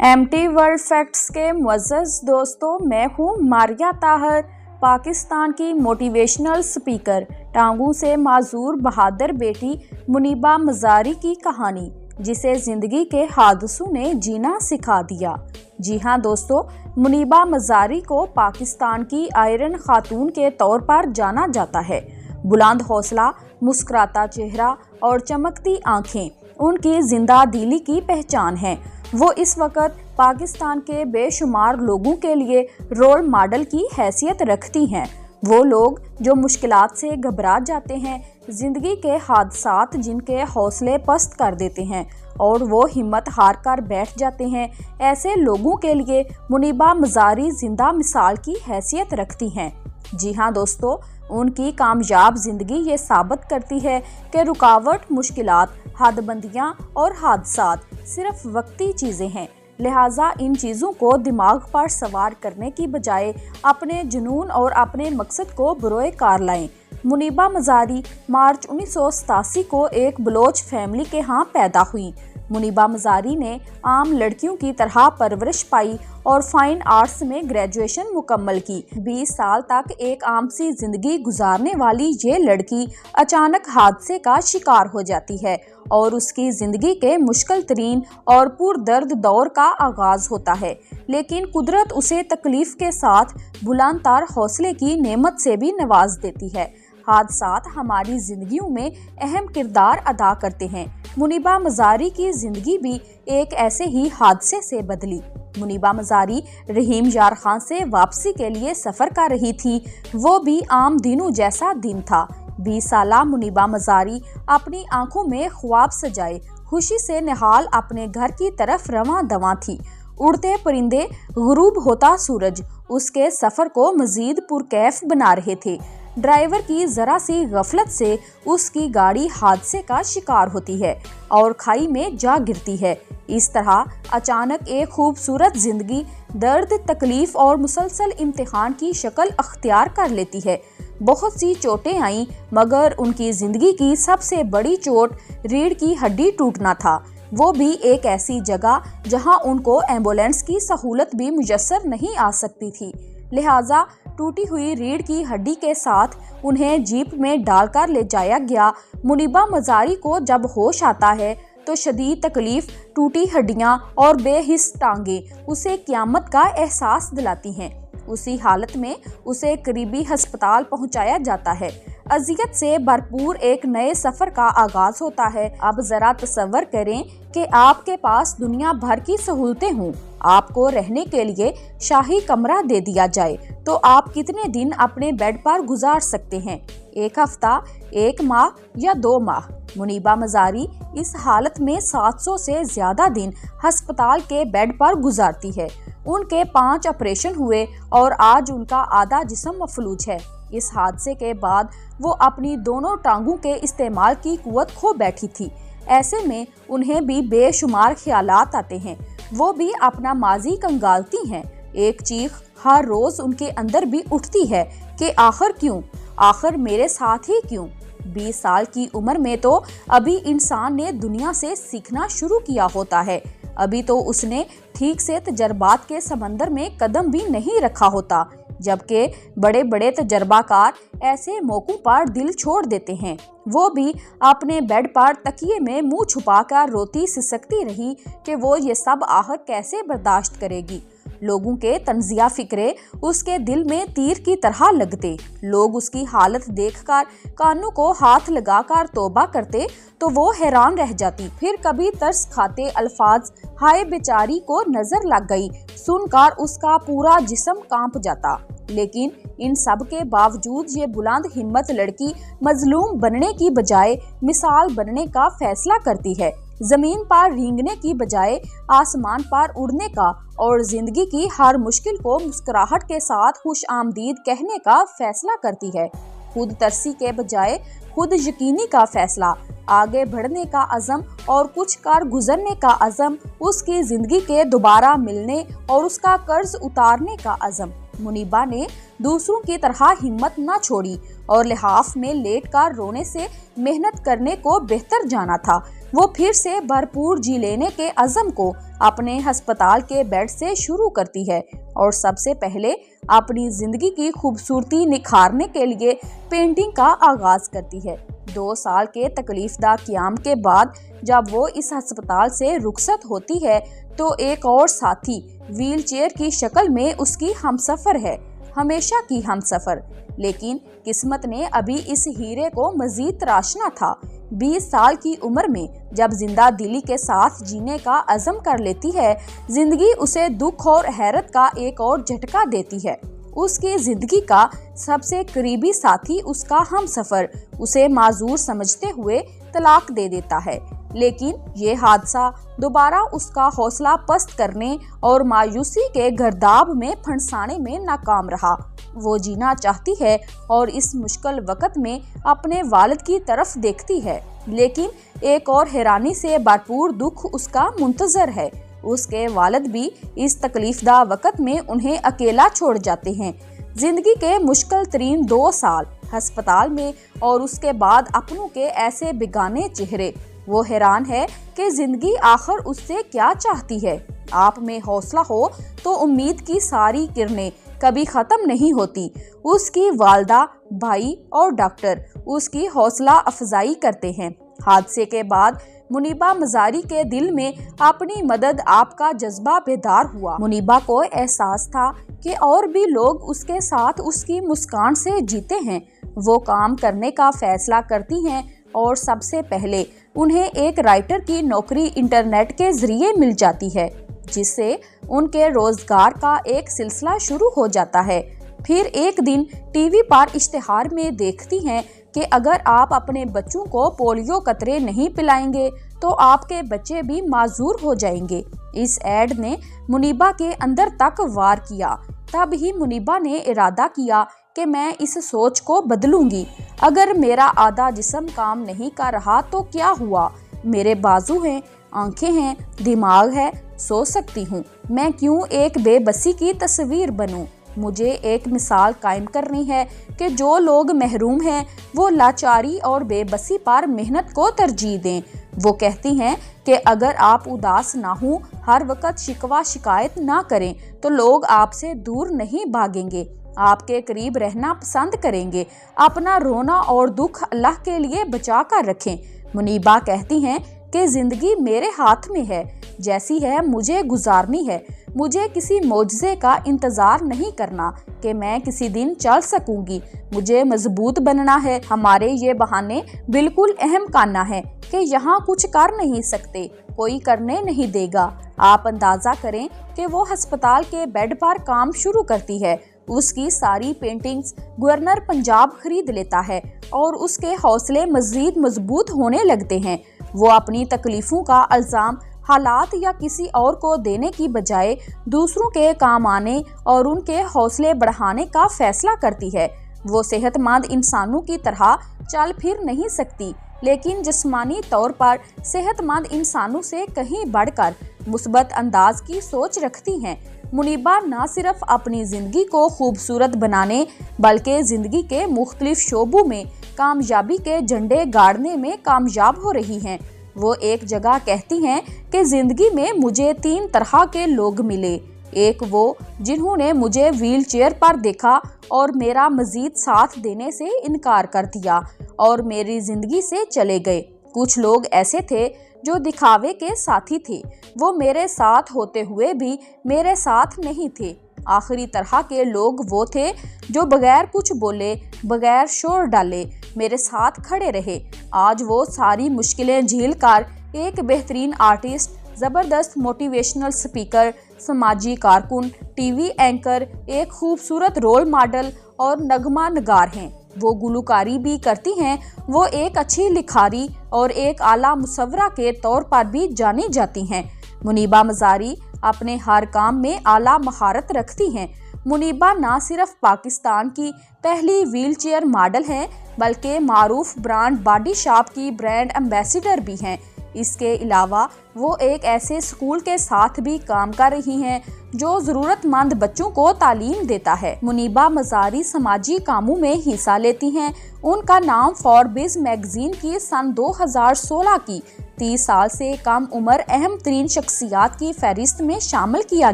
MT world facts के मुअज़्ज़ज़ दोस्तों, मैं हूँ मारिया ताहर। पाकिस्तान की मोटिवेशनल स्पीकर, टांगों से माजूर बहादुर बेटी मुनीबा मज़ारी की कहानी, जिसे ज़िंदगी के हादसों ने जीना सिखा दिया। जी हाँ दोस्तों, मुनीबा मज़ारी को पाकिस्तान की आयरन खातून के तौर पर जाना जाता है। बुलंद हौसला, मुस्कुराता चेहरा और चमकती आँखें उनकी जिंदा दिली की पहचान है। वो इस वक्त पाकिस्तान के बेशुमार लोगों के लिए रोल मॉडल की हैसियत रखती हैं। वो लोग जो मुश्किलात से घबरा जाते हैं, ज़िंदगी के हादसात जिनके हौसले पस्त कर देते हैं और वो हिम्मत हार कर बैठ जाते हैं, ऐसे लोगों के लिए मुनीबा मज़ारी जिंदा मिसाल की हैसियत रखती हैं। जी हाँ दोस्तों, उनकी कामयाब ज़िंदगी ये साबित करती है कि रुकावट, मुश्किलात, हदबंदियाँ और हादसात सिर्फ वक्ती चीज़ें हैं। लिहाजा इन चीज़ों को दिमाग पर सवार करने की बजाय अपने जुनून और अपने मकसद को बरोए कार लाएं। मुनीबा मज़ारी मार्च 1987 को एक बलोच फैमिली के यहाँ पैदा हुई। मुनीबा मज़ारी ने आम लड़कियों की तरह परवरिश पाई और फाइन आर्ट्स में ग्रेजुएशन मुकम्मल की। 20 साल तक एक आम सी जिंदगी गुजारने वाली ये लड़की अचानक हादसे का शिकार हो जाती है और उसकी जिंदगी के मुश्किल तरीन और पुरदर्द दौर का आगाज होता है। लेकिन कुदरत उसे तकलीफ के साथ बुलंदतर हौसले की नेमत से भी नवाज देती है। हादसात हमारी जिंदगियों में अहम किरदार अदा करते हैं। मुनीबा मज़ारी की जिंदगी भी एक ऐसे ही हादसे से बदली। मुनीबा मज़ारी रहीम यार खान से वापसी के लिए सफ़र कर रही थी। वो भी आम दिनों जैसा दिन था। 20 साला मुनीबा मज़ारी अपनी आंखों में ख्वाब सजाए खुशी से निहाल अपने घर की तरफ रवां दवां थी। उड़ते परिंदे, गुरूब होता सूरज उसके सफ़र को मज़ीद पुरकैफ बना रहे थे। ड्राइवर की जरा सी गफलत से उसकी गाड़ी हादसे का शिकार होती है और खाई में जा गिरती है। इस तरह अचानक एक खूबसूरत जिंदगी दर्द, तकलीफ और मुसलसल इम्तिहान की शक्ल अख्तियार कर लेती है। बहुत सी चोटें आईं, मगर उनकी जिंदगी की सबसे बड़ी चोट रीढ़ की हड्डी टूटना था। वो भी एक ऐसी जगह जहां उनको एम्बुलेंस की सहूलत भी मुयस्सर नहीं आ सकती थी। लिहाजा टूटी हुई रीढ़ की हड्डी के साथ उन्हें जीप में डालकर ले जाया गया। मुनीबा मज़ारी को जब होश आता है तो शदीद तकलीफ, टूटी हड्डियां और बेहिस टांगें उसे क़यामत का एहसास दिलाती हैं। उसी हालत में उसे करीबी अस्पताल पहुंचाया जाता है। अजियत से भरपूर एक नए सफ़र का आगाज होता है। अब ज़रा तसव्वुर करें कि आपके पास दुनिया भर की सहूलतें हों, आपको रहने के लिए शाही कमरा दे दिया जाए, तो आप कितने दिन अपने बेड पर गुजार सकते हैं? 1 हफ्ता, 1 माह या 2 माह? मुनीबा मज़ारी इस हालत में 700 से ज़्यादा दिन अस्पताल के बेड पर गुजारती है। उनके 5 ऑपरेशन हुए और आज उनका आधा जिस्म मफलूज है। इस हादसे के बाद वो अपनी दोनों टांगों के इस्तेमाल की कुव्वत खो बैठी थी। ऐसे में उन्हें भी बेशुमार ख्यालात आते हैं। वो भी अपना माजी कंगालती हैं। एक चीख हर रोज उनके अंदर भी उठती है कि आखिर क्यों, आखिर मेरे साथ ही क्यों? 20 साल की उम्र में तो अभी इंसान ने दुनिया से सीखना शुरू किया होता है। अभी तो उसने ठीक से तजर्बात के समंदर में कदम भी नहीं रखा होता, जबकि बड़े बड़े तजर्बाकार ऐसे मौकों पर दिल छोड़ देते हैं। वो भी अपने बेड पर तकिए में मुंह छुपाकर रोती सिसकती रही कि वो ये सब आखिर कैसे बर्दाश्त करेगी। लोगों के तंजिया फिक्रे उसके दिल में तीर की तरह लगते। लोग उसकी हालत देखकर कानों को हाथ लगाकर तौबा करते तो वो हैरान रह जाती। फिर कभी तरस खाते अल्फाज हाय बेचारी को नजर लग गई सुनकर उसका पूरा जिस्म कांप जाता। लेकिन इन सब के बावजूद ये बुलंद हिम्मत लड़की मजलूम बनने की बजाय मिसाल बनने का फैसला करती है। जमीन पर रेंगने की बजाय आसमान पर उड़ने का और जिंदगी की हर मुश्किल को मुस्कुराहट के साथ खुश आमदीद कहने का फैसला करती है। खुद तरसी के बजाय खुद यकीनी का फैसला, आगे बढ़ने का अज़म और कुछ कर गुजरने का अज़म, उसकी जिंदगी के दोबारा मिलने और उसका कर्ज उतारने का अज़म। मुनीबा ने दूसरों की तरह हिम्मत न छोड़ी और लिहाफ में लेटकर रोने से मेहनत करने को बेहतर जाना था। वो फिर से भरपूर जी लेने के अज़म को अपने अस्पताल के बेड से शुरू करती है और सबसे पहले अपनी जिंदगी की खूबसूरती निखारने के लिए पेंटिंग का आगाज करती है। 2 साल के तकलीफदा क़याम के बाद जब वो इस अस्पताल से रुखसत होती है तो एक और साथी व्हीलचेयर की शक्ल में उसकी हमसफर है, हमेशा की हमसफर। लेकिन किस्मत ने अभी इस हीरे को मजीद तराशना था। 20 साल की उम्र में जब जिंदा दिली के साथ जीने का अज़म कर लेती है, जिंदगी उसे दुख और हैरत का एक और झटका देती है। उसकी जिंदगी का सबसे करीबी साथी, उसका हमसफर, उसे माजूर समझते हुए तलाक दे देता है। लेकिन ये हादसा दोबारा उसका हौसला पस्त करने और मायूसी के गर्दाब में फंसाने में नाकाम रहा। वो जीना चाहती है और इस मुश्किल वक्त में अपने वालिद की तरफ देखती है, लेकिन एक और हैरानी से भरपूर दुख उसका मुंतजर है। उसके वालिद भी इस तकलीफदा वक्त में उन्हें अकेला छोड़ जाते हैं। जिंदगी के मुश्किल तरीन 2 साल अस्पताल में और उसके बाद अपनों के ऐसे बेगाने चेहरे। वो हैरान है कि जिंदगी आखिर उससे क्या चाहती है। आप में हौसला हो तो उम्मीद की सारी किरणें कभी खत्म नहीं होती। उसकी वालदा, भाई और डॉक्टर उसकी हौसला अफजाई करते हैं। हादसे के बाद मुनीबा मजारी के दिल में अपनी मदद आपका जज्बा बेदार हुआ। मुनीबा को एहसास था कि और भी लोग उसके साथ उसकी मुस्कान से जीते हैं। वो काम करने का फैसला करती हैं और सबसे पहले उन्हें एक राइटर की नौकरी इंटरनेट के जरिए मिल जाती है, जिससे उनके रोजगार का एक सिलसिला शुरू हो जाता है। फिर एक दिन टीवी पर इश्तिहार में देखती हैं कि अगर आप अपने बच्चों को पोलियो कतरे नहीं पिलाएंगे तो आपके बच्चे भी माजूर हो जाएंगे। इस ऐड ने मुनीबा के अंदर तक वार किया। तब ही मुनीबा ने इरादा किया कि मैं इस सोच को बदलूंगी। अगर मेरा आधा जिस्म काम नहीं कर रहा तो क्या हुआ, मेरे बाजू हैं, आंखें हैं, दिमाग है, सो सकती हूँ। मैं क्यों एक बेबसी की तस्वीर बनूं? मुझे एक मिसाल कायम करनी है कि जो लोग महरूम हैं वो लाचारी और बेबसी पर मेहनत को तरजीह दें। वो कहती हैं कि अगर आप उदास ना हो, हर वक्त शिकवा शिकायत ना करें तो लोग आपसे दूर नहीं भागेंगे, आपके करीब रहना पसंद करेंगे। अपना रोना और दुख अल्लाह के लिए बचा कर रखें। मुनीबा कहती हैं कि जिंदगी मेरे हाथ में है, जैसी है मुझे गुजारनी है। मुझे किसी मौजज़े का इंतजार नहीं करना कि मैं किसी दिन चल सकूंगी। मुझे मजबूत बनना है। हमारे ये बहाने बिल्कुल अहम काना है कि यहाँ कुछ कर नहीं सकते, कोई करने नहीं देगा। आप अंदाजा करें कि वो अस्पताल के बेड पर काम शुरू करती है। उसकी सारी पेंटिंग्स गवर्नर पंजाब खरीद लेता है और उसके हौसले मजीद मजबूत होने लगते हैं। वो अपनी तकलीफों का इल्जाम हालात या किसी और को देने की बजाय दूसरों के काम आने और उनके हौसले बढ़ाने का फैसला करती है। वो सेहतमंद इंसानों की तरह चल फिर नहीं सकती, लेकिन जिस्मानी तौर पर सेहतमंद इंसानों से कहीं बढ़कर मुस्बत अंदाज की सोच रखती हैं। मुनीबा न सिर्फ अपनी ज़िंदगी को खूबसूरत बनाने बल्कि ज़िंदगी के मुख्तलिफ शोबों में कामयाबी के झंडे गाड़ने में कामयाब हो रही हैं। वो एक जगह कहती हैं कि ज़िंदगी में मुझे 3 तरह के लोग मिले। एक वो जिन्होंने मुझे व्हील चेयर पर देखा और मेरा मजीद साथ देने से इनकार कर दिया और मेरी ज़िंदगी से चले गए। कुछ लोग ऐसे थे जो दिखावे के साथी थे, वो मेरे साथ होते हुए भी मेरे साथ नहीं थे। आखिरी तरह के लोग वो थे जो बगैर कुछ बोले, बगैर शोर डाले मेरे साथ खड़े रहे। आज वो सारी मुश्किलें झेल कर एक बेहतरीन आर्टिस्ट, ज़बरदस्त मोटिवेशनल स्पीकर, समाजी कारकुन, टीवी एंकर, एक खूबसूरत रोल मॉडल और नगमा नगार हैं। वो गुलकारी भी करती हैं। वो एक अच्छी लिखारी और एक आला मुसव्वरा के तौर पर भी जानी जाती हैं। मुनीबा मजारी अपने हर काम में आला महारत रखती हैं। मुनीबा न सिर्फ पाकिस्तान की पहली व्हीलचेयर मॉडल हैं बल्कि मारूफ ब्रांड बॉडी शॉप की ब्रांड एम्बेसडर भी हैं। इसके अलावा वो एक ऐसे स्कूल के साथ भी काम कर रही हैं जो ज़रूरतमंद बच्चों को तालीम देता है। मुनीबा मजारी समाजी कामों में हिस्सा लेती हैं। उनका नाम फॉरब्स मैगजीन की सन 2016 की 30 साल से कम उम्र अहम तरीन शख्सियात की फहरिस्त में शामिल किया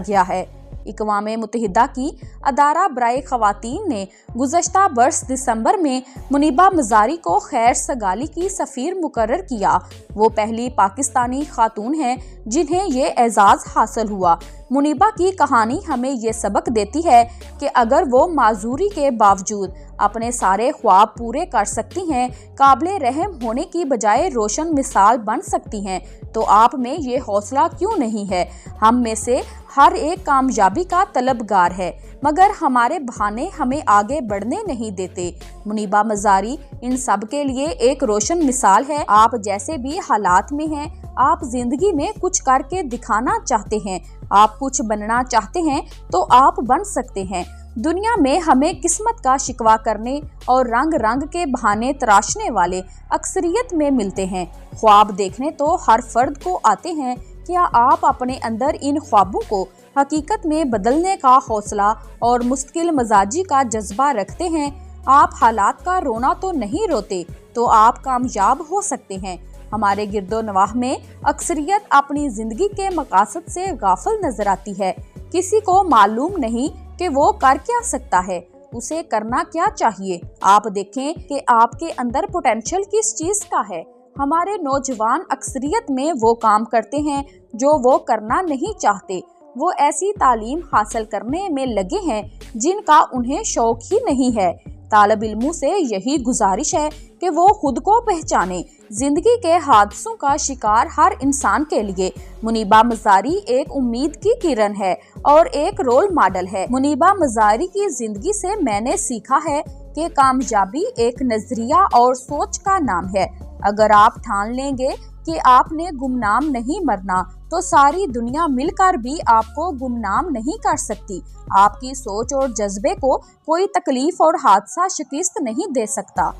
गया है। अक़वाम मुत्तहिदा की अदारा बराए ख़वातीन ने गुज़श्ता बरस दिसंबर में मुनीबा मज़ारी को खैर सगाली की सफ़ीर मुकर्रर किया। वो पहली पाकिस्तानी खातून हैं जिन्हें ये एज़ाज़ हासिल हुआ। मुनीबा की कहानी हमें ये सबक देती है कि अगर वो माजूरी के बावजूद अपने सारे ख्वाब पूरे कर सकती हैं, काबिले रहम होने की बजाय रोशन मिसाल बन सकती हैं, तो आप में ये हौसला क्यों नहीं है? हम में से हर एक कामयाबी का तलबगार है, मगर हमारे बहाने हमें आगे बढ़ने नहीं देते। मुनीबा मज़ारी इन सब के लिए एक रोशन मिसाल है। आप जैसे भी हालात में हैं, आप जिंदगी में कुछ करके दिखाना चाहते हैं, आप कुछ बनना चाहते हैं, तो आप बन सकते हैं। दुनिया में हमें किस्मत का शिकवा करने और रंग रंग के बहाने तराशने वाले अक्सरियत में मिलते हैं। ख्वाब देखने तो हर फर्द को आते हैं। क्या आप अपने अंदर इन ख्वाबों को हकीकत में बदलने का हौसला और मुस्तकिल मजाजी का जज्बा रखते हैं? आप हालात का रोना तो नहीं रोते, तो आप कामयाब हो सकते हैं। हमारे गिरदो नवाह में अक्सरियत अपनी जिंदगी के मकासद से गाफिल नजर आती है। किसी को मालूम नहीं कि वो कर क्या सकता है, उसे करना क्या चाहिए। आप देखें कि आपके अंदर पोटेंशियल किस चीज का है। हमारे नौजवान अक्सरियत में वो काम करते हैं जो वो करना नहीं चाहते। वो ऐसी तालीम हासिल करने में लगे हैं जिनका उन्हें शौक ही नहीं है। तालिब इल्मों से यही गुजारिश है कि वो खुद को पहचाने। जिंदगी के हादसों का शिकार हर इंसान के लिए मुनीबा मज़ारी एक उम्मीद की किरण है और एक रोल मॉडल है। मुनीबा मज़ारी की जिंदगी से मैंने सीखा है कि कामयाबी एक नजरिया और सोच का नाम है। अगर आप ठान लेंगे कि आपने गुमनाम नहीं मरना, तो सारी दुनिया मिलकर भी आपको गुमनाम नहीं कर सकती। आपकी सोच और जज्बे को कोई तकलीफ और हादसा शिकस्त नहीं दे सकता।